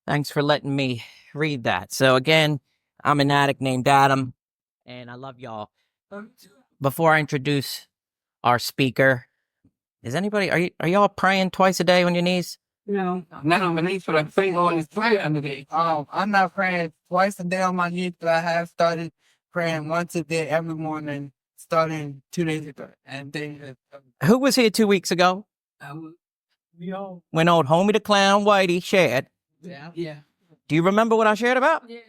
Thanks for letting me read that. So again, I'm an addict named Adam, and I love y'all. Before I introduce our speaker, are y'all praying twice a day on your knees? No, not on my knees, but I pray on his prayer under the. I'm not praying twice a day on my knees, but I have started praying once a day every morning, starting 2 days ago. And then, Who was here 2 weeks ago? we all. When old homie the clown Whitey shared. Yeah. Do you remember what I shared about? Yeah.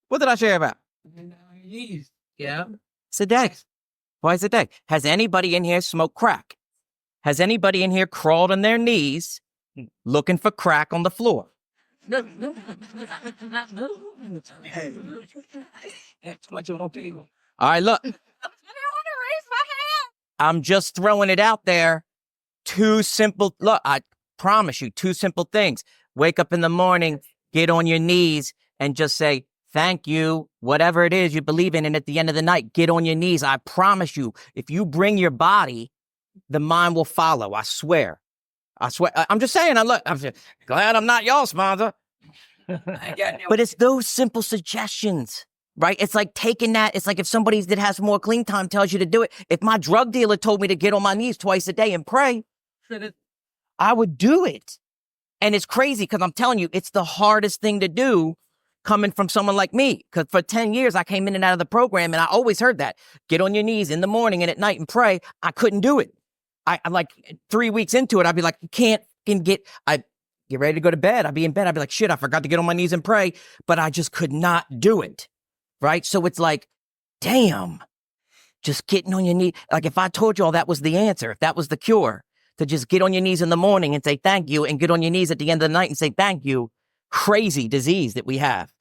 What did I share about? Knees. Yeah. It's a day. Twice a day. Has anybody in here smoked crack? Has anybody in here crawled on their knees looking for crack on the floor? All right, look. I'm just throwing it out there. I promise you, 2 simple things. Wake up in the morning, get on your knees, and just say, thank you, whatever it is you believe in. And at the end of the night, get on your knees. I promise you, if you bring your body, the mind will follow. I swear. I'm just saying, I'm just glad I'm not y'all sponsor. But it's those simple suggestions, right? It's like taking that. It's like if somebody that has more clean time tells you to do it. If my drug dealer told me to get on my knees twice a day and pray, I would do it. And it's crazy because I'm telling you, it's the hardest thing to do coming from someone like me. Because for 10 years, I came in and out of the program and I always heard that. Get on your knees in the morning and at night and pray. I couldn't do it. I'm like 3 weeks into it, I'd be like, I'd get ready to go to bed. I'd be in bed. I'd be like, shit, I forgot to get on my knees and pray. But I just could not do it. Right? So it's like, damn, just getting on your knee. Like if I told you all that was the answer, if that was the cure, to just get on your knees in the morning and say thank you and get on your knees at the end of the night and say thank you. Crazy disease that we have.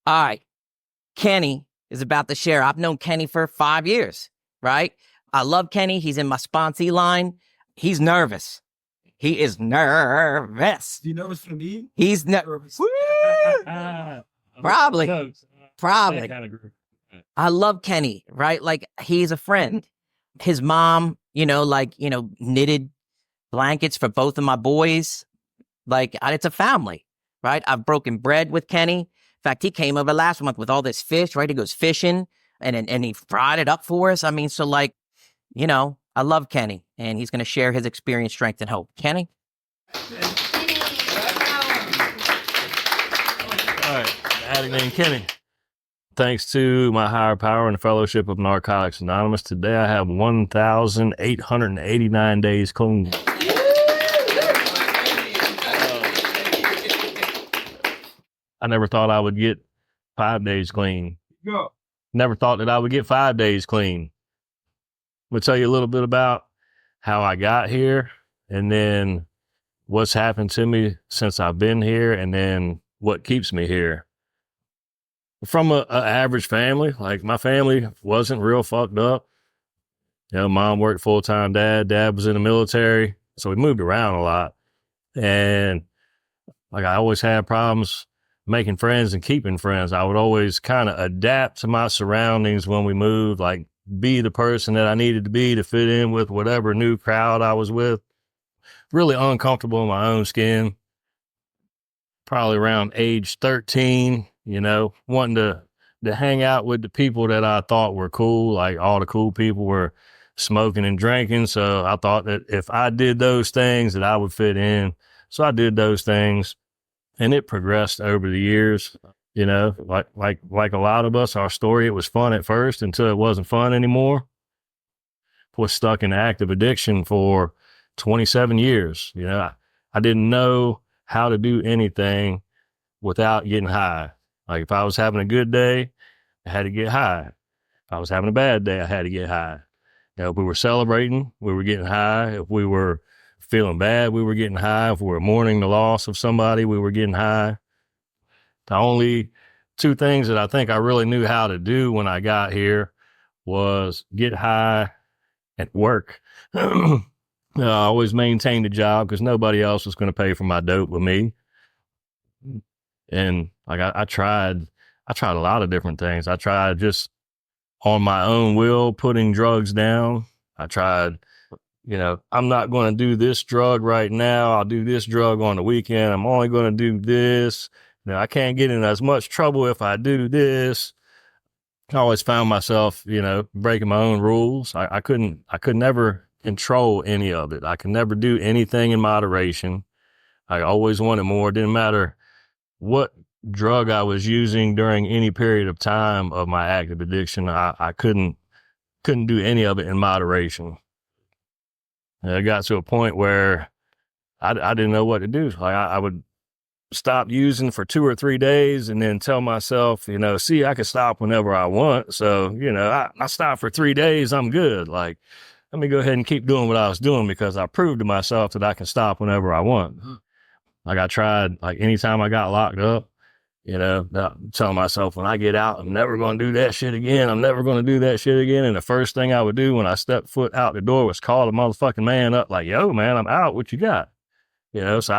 All right. Kenny is about to share. I've known Kenny for 5 years, right? I love Kenny. He's in my sponsee line. He's nervous. He is nervous. Do you know what's for me? He's nervous. Probably. I love Kenny, right? Like he's a friend. His mom, knitted blankets for both of my boys. Like it's a family, right? I've broken bread with Kenny. In fact, he came over last month with all this fish, right? He goes fishing and he fried it up for us. I mean, so like, I love Kenny and he's going to share his experience, strength, and hope. Kenny? All right, addict named Kenny. Thanks to my higher power and the fellowship of Narcotics Anonymous, today I have 1,889 days clean. I never thought I would get 5 days clean. Never thought that I would get 5 days clean. I'm going to tell you a little bit about how I got here and then what's happened to me since I've been here and then what keeps me here. From a average family, like my family wasn't real fucked up. Mom worked full-time, dad was in the military. So we moved around a lot. And like I always had problems making friends and keeping friends. I would always kind of adapt to my surroundings when we moved, like be the person that I needed to be to fit in with whatever new crowd I was with. Really uncomfortable in my own skin. Probably around age 13, wanting to hang out with the people that I thought were cool. Like all the cool people were smoking and drinking. So I thought that if I did those things that I would fit in. So I did those things and it progressed over the years. Like a lot of us, our story, it was fun at first until it wasn't fun anymore. Was stuck in active addiction for 27 years. I didn't know how to do anything without getting high. Like if I was having a good day, I had to get high. If I was having a bad day, I had to get high. If we were celebrating, we were getting high. If we were feeling bad, we were getting high. If we were mourning the loss of somebody, we were getting high. The only 2 things that I think I really knew how to do when I got here was get high and work. I always maintained a job because nobody else was going to pay for my dope with me. And like I tried a lot of different things. I tried just on my own will putting drugs down. I tried I'm not going to do this drug right now. I'll do this drug on the weekend. I'm only going to do this. I can't get in as much trouble if I do this. I always found myself, breaking my own rules. I could never control any of it. I could never do anything in moderation. I always wanted more. It didn't matter what drug I was using during any period of time of my active addiction. I couldn't do any of it in moderation. And it got to a point where I didn't know what to do. Like I would stop using for 2 or 3 days and then tell myself, see, I can stop whenever I want. So, I stopped for 3 days. I'm good. Like, let me go ahead and keep doing what I was doing because I proved to myself that I can stop whenever I want. Like I tried, like anytime I got locked up, telling myself when I get out, I'm never going to do that shit again. I'm never going to do that shit again. And the first thing I would do when I stepped foot out the door was call the motherfucking man up like, yo, man, I'm out. What you got? So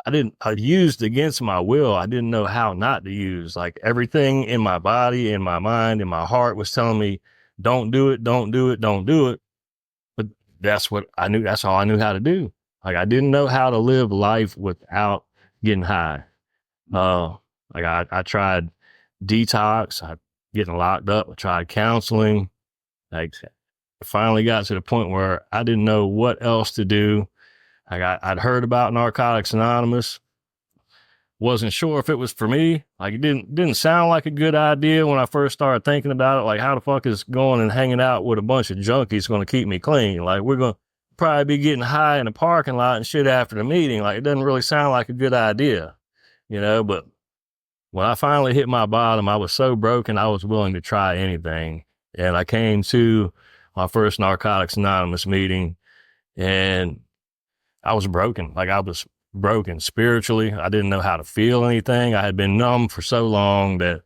I used against my will. I didn't know how not to use. Like everything in my body, in my mind, in my heart was telling me, don't do it, don't do it, don't do it. But that's what I knew. That's all I knew how to do. Like I didn't know how to live life without getting high. I tried detox, getting locked up. I tried counseling. Like I finally got to the point where I didn't know what else to do. I'd heard about Narcotics Anonymous. Wasn't sure if it was for me. Like it didn't sound like a good idea when I first started thinking about it. Like how the fuck is going and hanging out with a bunch of junkies going to keep me clean? Like we're going to probably be getting high in the parking lot and shit after the meeting. Like it doesn't really sound like a good idea, but when I finally hit my bottom, I was so broken, I was willing to try anything. And I came to my first Narcotics Anonymous meeting and I was broken. Like I was broken spiritually. I didn't know how to feel anything. I had been numb for so long that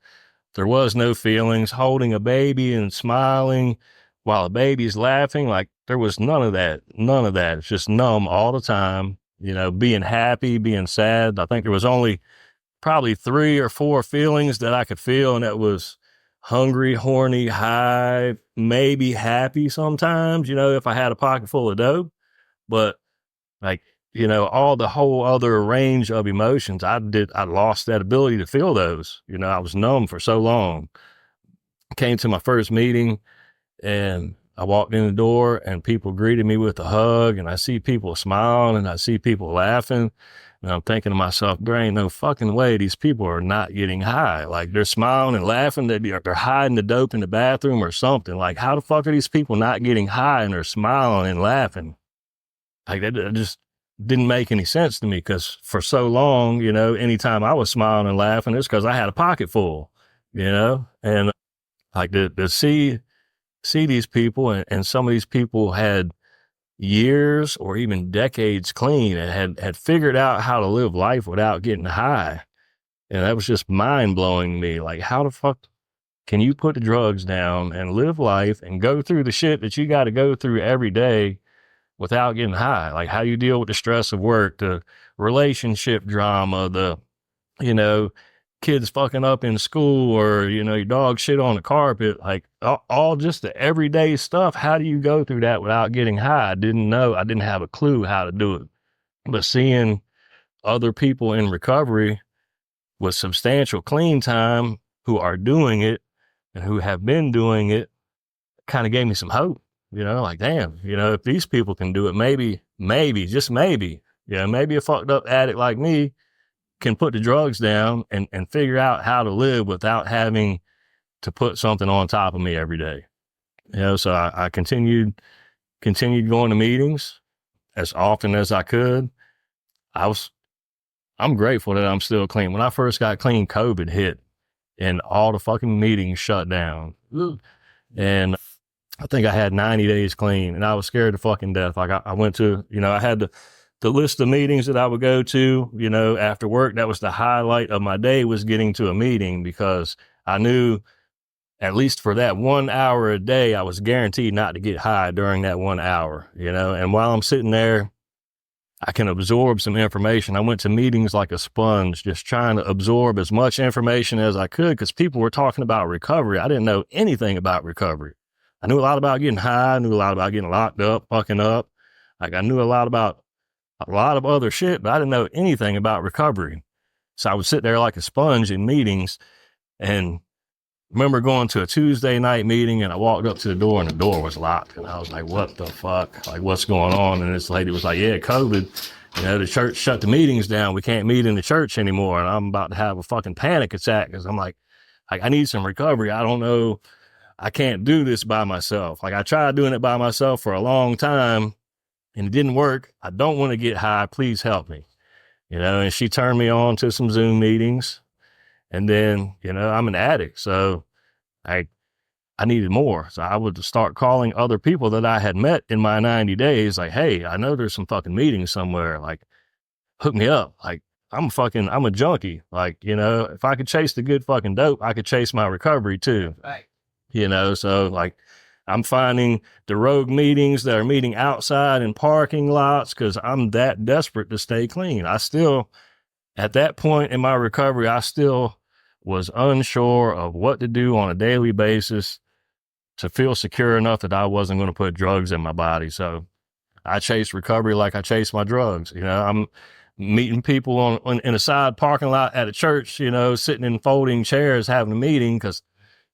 there was no feelings. Holding a baby and smiling while a baby's laughing, like there was none of that. None of that. It's just numb all the time, being happy, being sad. I think there was only probably 3 or 4 feelings that I could feel, and that was hungry, horny, high, maybe happy sometimes, if I had a pocket full of dope. But like, all the whole other range of emotions, I lost that ability to feel those. I was numb for so long. Came to my first meeting and I walked in the door and people greeted me with a hug and I see people smiling and I see people laughing. And I'm thinking to myself, there ain't no fucking way these people are not getting high. Like they're smiling and laughing. They're hiding the dope in the bathroom or something. Like how the fuck are these people not getting high and they're smiling and laughing? Like that just didn't make any sense to me because for so long, anytime I was smiling and laughing, it's because I had a pocket full, and like to see these people and some of these people had years or even decades clean and had figured out how to live life without getting high. And that was just mind blowing to me. Like how the fuck can you put the drugs down and live life and go through the shit that you got to go through every day without getting high? Like how you deal with the stress of work, the relationship drama, the, kids fucking up in school or, your dog shit on the carpet, like all just the everyday stuff. How do you go through that without getting high? I didn't know. I didn't have a clue how to do it. But seeing other people in recovery with substantial clean time who are doing it and who have been doing it kind of gave me some hope. Like, damn, if these people can do it, maybe, just maybe, maybe a fucked up addict like me can put the drugs down and figure out how to live without having to put something on top of me every day. So I continued going to meetings as often as I could. I'm grateful that I'm still clean. When I first got clean, COVID hit and all the fucking meetings shut down. And I think I had 90 days clean and I was scared to fucking death. Like I went to, I had the list of meetings that I would go to, after work. That was the highlight of my day, was getting to a meeting, because I knew at least for that 1 hour a day, I was guaranteed not to get high during that 1 hour, and while I'm sitting there, I can absorb some information. I went to meetings like a sponge, just trying to absorb as much information as I could because people were talking about recovery. I didn't know anything about recovery. I knew a lot about getting high. I knew a lot about getting locked up, fucking up. Like I knew a lot about a lot of other shit, but I didn't know anything about recovery. So I would sit there like a sponge in meetings, and remember going to a Tuesday night meeting, and I walked up to the door and the door was locked. And I was like, what the fuck? Like, what's going on? And this lady was like, yeah, COVID, the church shut the meetings down. We can't meet in the church anymore. And I'm about to have a fucking panic attack because I'm like, I need some recovery. I don't know. I can't do this by myself. Like I tried doing it by myself for a long time and it didn't work. I don't want to get high. Please help me. And she turned me on to some Zoom meetings. And then, I'm an addict. So I needed more. So I would start calling other people that I had met in my 90 days. Like, hey, I know there's some fucking meetings somewhere. Like, hook me up. Like, I'm a junkie. Like, if I could chase the good fucking dope, I could chase my recovery too. Right. So like I'm finding the rogue meetings that are meeting outside in parking lots because I'm that desperate to stay clean. I still, at that point in my recovery, I still was unsure of what to do on a daily basis to feel secure enough that I wasn't going to put drugs in my body. So I chased recovery like I chased my drugs. I'm meeting people in a side parking lot at a church, sitting in folding chairs having a meeting because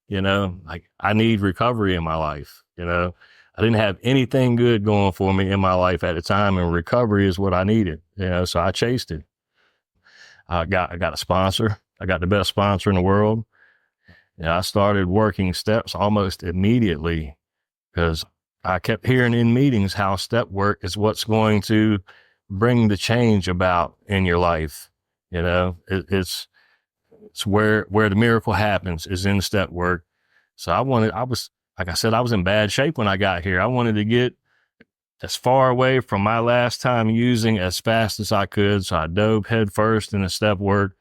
like I need recovery in my life. I didn't have anything good going for me in my life at the time, and recovery is what I needed. So I chased it. I got a sponsor. I got the best sponsor in the world. I started working steps almost immediately because I kept hearing in meetings how step work is what's going to bring the change about in your life. It's where the miracle happens is in step work. So I was in bad shape when I got here. I wanted to get as far away from my last time using as fast as I could. So I dove head first into step work.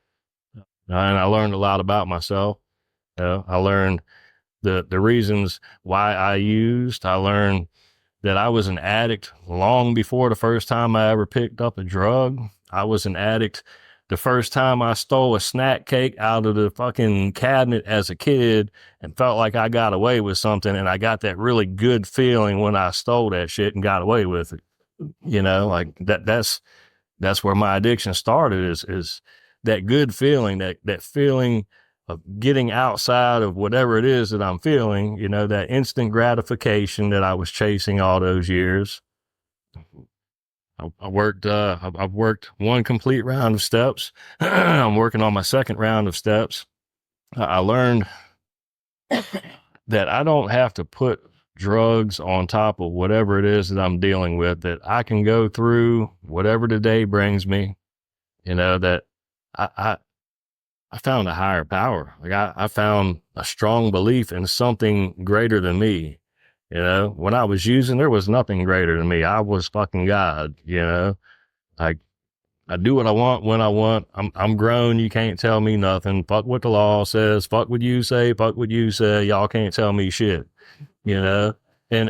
And I learned a lot about myself. I learned the reasons why I used. I learned that I was an addict long before the first time I ever picked up a drug. I was an addict the first time I stole a snack cake out of the fucking cabinet as a kid and felt like I got away with something. And I got that really good feeling when I stole that shit and got away with it. Like that's where my addiction started is that good feeling, that feeling of getting outside of whatever it is that I'm feeling, that instant gratification that I was chasing all those years. I've worked one complete round of steps. I'm working on my second round of steps. I learned that I don't have to put drugs on top of whatever it is that I'm dealing with, that I can go through whatever the day brings me, that I found a higher power. Like I found a strong belief in something greater than me. When I was using, there was nothing greater than me. I was fucking God, like I do what I want when I want. I'm grown. You can't tell me nothing. Fuck what the law says. Fuck what you say. Fuck what you say. Y'all can't tell me shit, and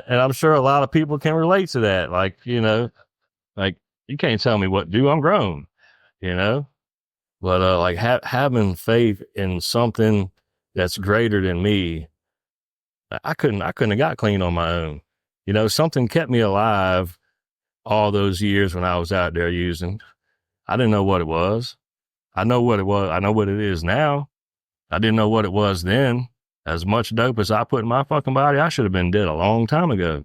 I'm sure a lot of people can relate to that. Like, like you can't tell me what to do. I'm grown, but, like having faith in something that's greater than me, I couldn't have got clean on my own. Something kept me alive all those years when I was out there using. I didn't know what it was. I know what it was. I know what it is now. I didn't know what it was then. As much dope as I put in my fucking body, I should have been dead a long time ago.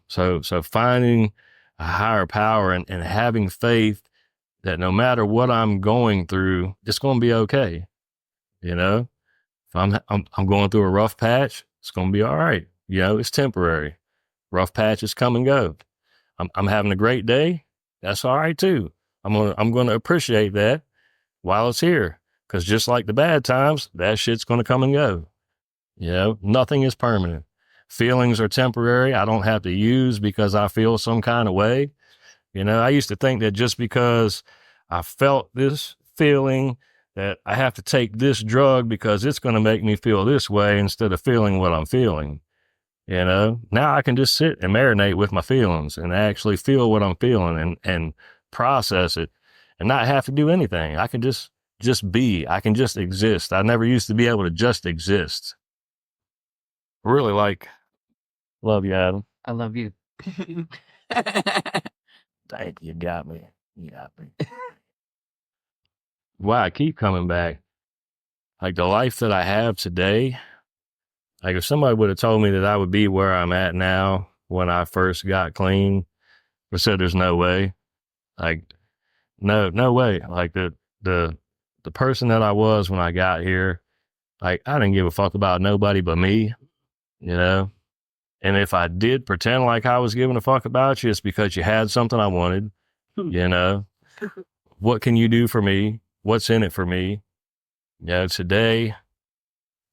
So finding a higher power and having faith that no matter what I'm going through, it's going to be okay. If I'm going through a rough patch, it's going to be all right. It's temporary. Rough patches come and go. I'm having a great day. That's all right too. I'm going to appreciate that while it's here. Cause just like the bad times, that shit's going to come and go. Nothing is permanent. Feelings are temporary. I don't have to use because I feel some kind of way. I used to think that just because I felt this feeling that I have to take this drug because it's going to make me feel this way instead of feeling what I'm feeling. Now I can just sit and marinate with my feelings and actually feel what I'm feeling and process it and not have to do anything. I can just be. I can just exist. I never used to be able to just exist. really like, love you, Adam. I love you. Dang, you got me. You got me. Why I keep coming back. Like the life that I have today, like if somebody would have told me that I would be where I'm at now when I first got clean, I said there's no way. Like, no way. Like the person that I was when I got here, like I didn't give a fuck about nobody but me, you know? And if I did pretend like I was giving a fuck about you, it's because you had something I wanted, you know? What can you do for me? What's in it for me? You know, today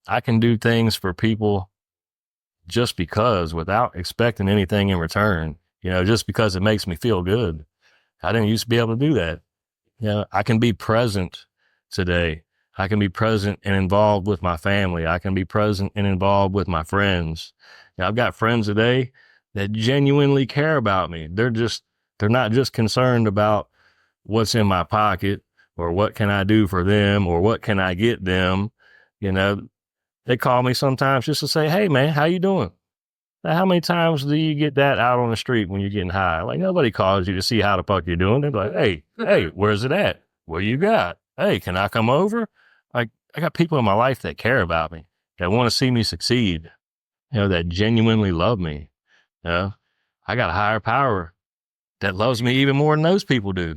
I can do things for people just because without expecting anything in return, you know, just because it makes me feel good. I didn't used to be able to do that. You know, I can be present today. I can be present and involved with my family. I can be present and involved with my friends. You know, I've got friends today that genuinely care about me. They're not just concerned about what's in my pocket or what can I do for them or what can I get them. You know, they call me sometimes just to say, hey man, how you doing? Now, how many times do you get that out on the street when you're getting high? Like nobody calls you to see how the fuck you're doing. They're like, hey, where's it at? What you got? Hey, can I come over? Like I got people in my life that care about me, that want to see me succeed, you know, that genuinely love me. You know, I got a higher power that loves me even more than those people do,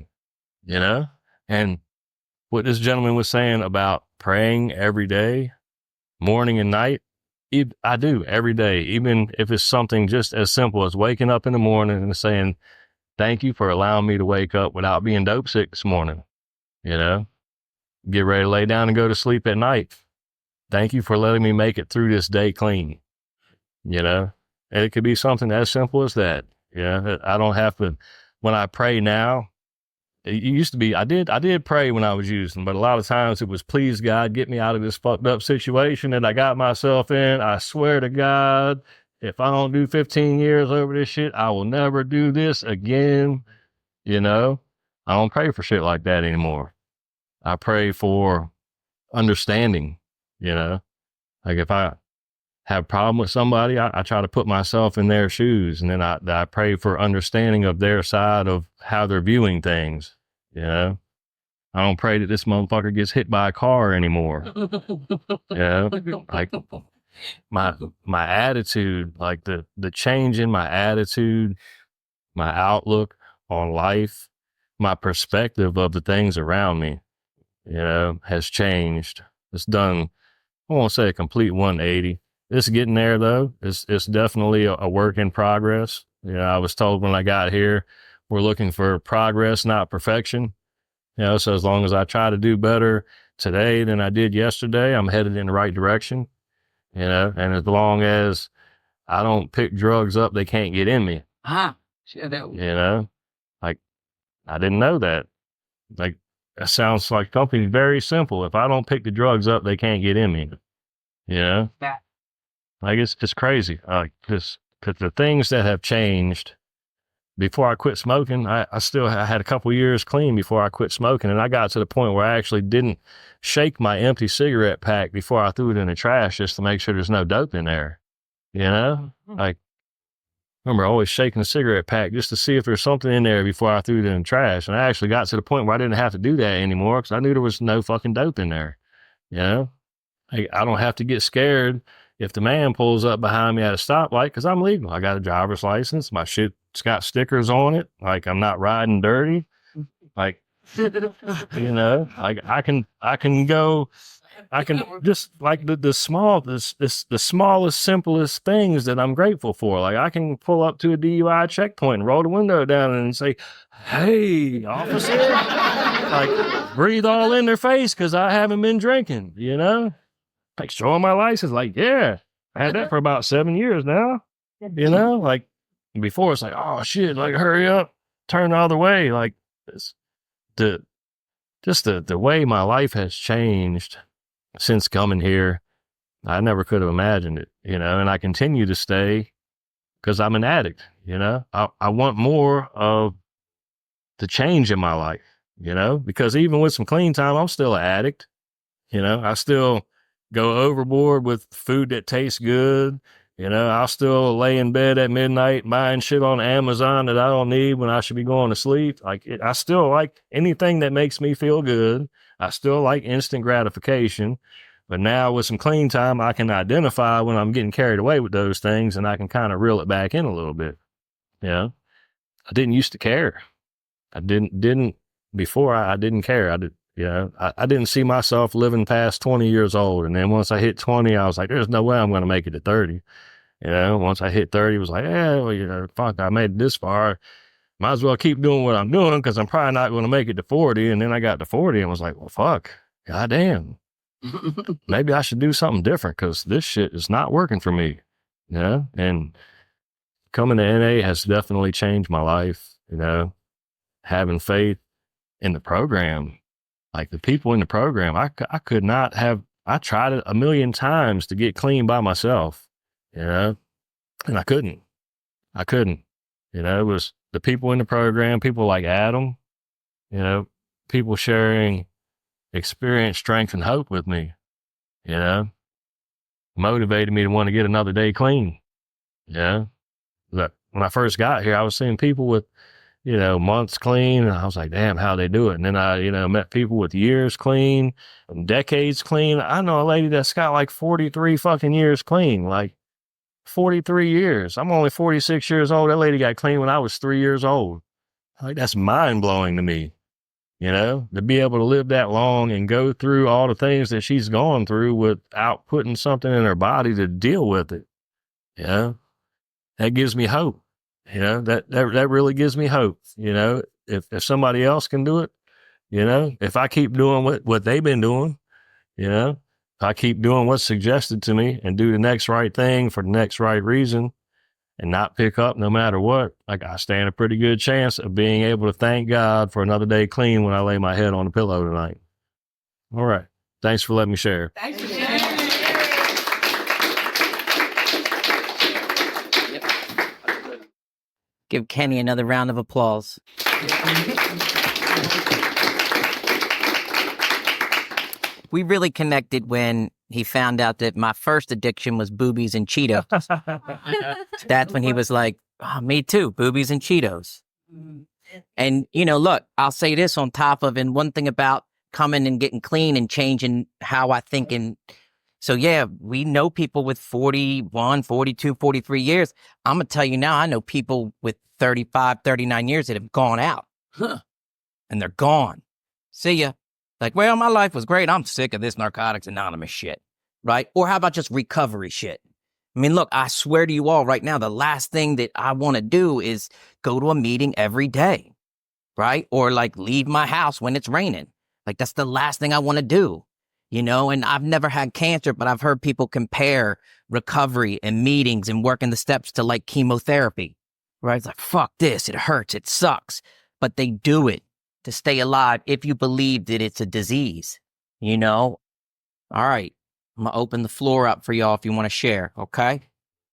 you know? And what this gentleman was saying about praying every day, morning and night, I do every day, even if it's something just as simple as waking up in the morning and saying, thank you for allowing me to wake up without being dope sick this morning, you know? Get ready to lay down and go to sleep at night. Thank you for letting me make it through this day clean, you know? And it could be something as simple as that. You know, I don't have to, when I pray now, it used to be, I did pray when I was using, but a lot of times it was, please God, get me out of this fucked up situation that I got myself in. I swear to God, if I don't do 15 years over this shit, I will never do this again. You know, I don't pray for shit like that anymore. I pray for understanding, you know, like if I have a problem with somebody, I try to put myself in their shoes, and then I pray for understanding of their side of how they're viewing things, you know. I don't pray that this motherfucker gets hit by a car anymore. You know, like my attitude, like the change in my attitude, my outlook on life, my perspective of the things around me, you know, has changed. It's done, I won't say a complete 180. It's getting there though. It's definitely a work in progress. You know, I was told when I got here, we're looking for progress, not perfection. You know, so as long as I try to do better today than I did yesterday, I'm headed in the right direction. You know, and as long as I don't pick drugs up, they can't get in me. You know, like I didn't know that. Like that sounds like something very simple. If I don't pick the drugs up, they can't get in me. You know? Like it's crazy. Cause the things that have changed before I quit smoking, I had a couple years clean before I quit smoking. And I got to the point where I actually didn't shake my empty cigarette pack before I threw it in the trash just to make sure there's no dope in there. You know? Like, I remember always shaking the cigarette pack just to see if there's something in there before I threw it in the trash. And I actually got to the point where I didn't have to do that anymore because I knew there was no fucking dope in there. You know? Like, I don't have to get scared if the man pulls up behind me at a stoplight because I'm legal. I got a driver's license. My shit's got stickers on it. Like, I'm not riding dirty. Like, you know, like I can just like the smallest, simplest things that I'm grateful for. Like I can pull up to a DUI checkpoint and roll the window down and say, hey, officer, like breathe all in their face because I haven't been drinking, you know? Like showing my license, like, yeah, I had that for about 7 years now, you know? Like before it's like, oh shit, like hurry up, turn the other way. Like it's the way my life has changed since coming here. I never could have imagined it, you know, and I continue to stay because I'm an addict, you know. I want more of the change in my life, you know, because even with some clean time, I'm still an addict, you know. I still go overboard with food that tastes good You know, I'll still lay in bed at midnight buying shit on Amazon that I don't need when I should be going to sleep. Like, I still like anything that makes me feel good. I still like instant gratification. But now with some clean time, I can identify when I'm getting carried away with those things, and I can kind of reel it back in a little bit. You know, I didn't used to care. I didn't before. I didn't care. I didn't see myself living past 20 years old. And then once I hit 20, I was like, there's no way I'm going to make it to 30. You know, once I hit 30, it was like, yeah, well, you know, fuck, I made it this far. Might as well keep doing what I'm doing because I'm probably not going to make it to 40. And then I got to 40 and was like, well, fuck, goddamn. Maybe I should do something different because this shit is not working for me. You know, and coming to NA has definitely changed my life. You know, having faith in the program, like the people in the program, I could not have, I tried it a million times to get clean by myself. You know, and I couldn't. You know, it was the people in the program, people like Adam, you know, people sharing experience, strength, and hope with me, you know, motivated me to want to get another day clean. You know, look, when I first got here, I was seeing people with, you know, months clean, and I was like, damn, how they do it. And then I, you know, met people with years clean, and decades clean. I know a lady that's got like 43 fucking years clean, like 43 years. I'm only 46 years old. That lady got clean when I was 3 years old. Like, that's mind blowing to me, you know, to be able to live that long and go through all the things that she's gone through without putting something in her body to deal with it. You know, that gives me hope. You know, that really gives me hope. You know, if somebody else can do it, you know, if I keep doing what they've been doing, you know, if I keep doing what's suggested to me and do the next right thing for the next right reason and not pick up no matter what, like, I stand a pretty good chance of being able to thank God for another day clean when I lay my head on the pillow tonight. All right. Thanks for letting me share. Thanks for sharing. Give Kenny another round of applause. We really connected when he found out that my first addiction was boobies and Cheetos. That's when he was like, oh, me too, boobies and Cheetos. And, you know, look, I'll say this on top of, and one thing about coming and getting clean and changing how I think. And so, yeah, we know people with 41, 42, 43 years. I'm going to tell you now, I know people with 35, 39 years that have gone out. And they're gone. See ya. Like, well, my life was great. I'm sick of this Narcotics Anonymous shit, right? Or how about just recovery shit? I mean, look, I swear to you all right now, the last thing that I want to do is go to a meeting every day, right? Or like leave my house when it's raining. Like, that's the last thing I want to do, you know? And I've never had cancer, but I've heard people compare recovery and meetings and working the steps to like chemotherapy, right? It's like, fuck this, it hurts, it sucks. But they do it to stay alive if you believe that it's a disease, you know? All right, I'm going to open the floor up for y'all if you want to share, okay?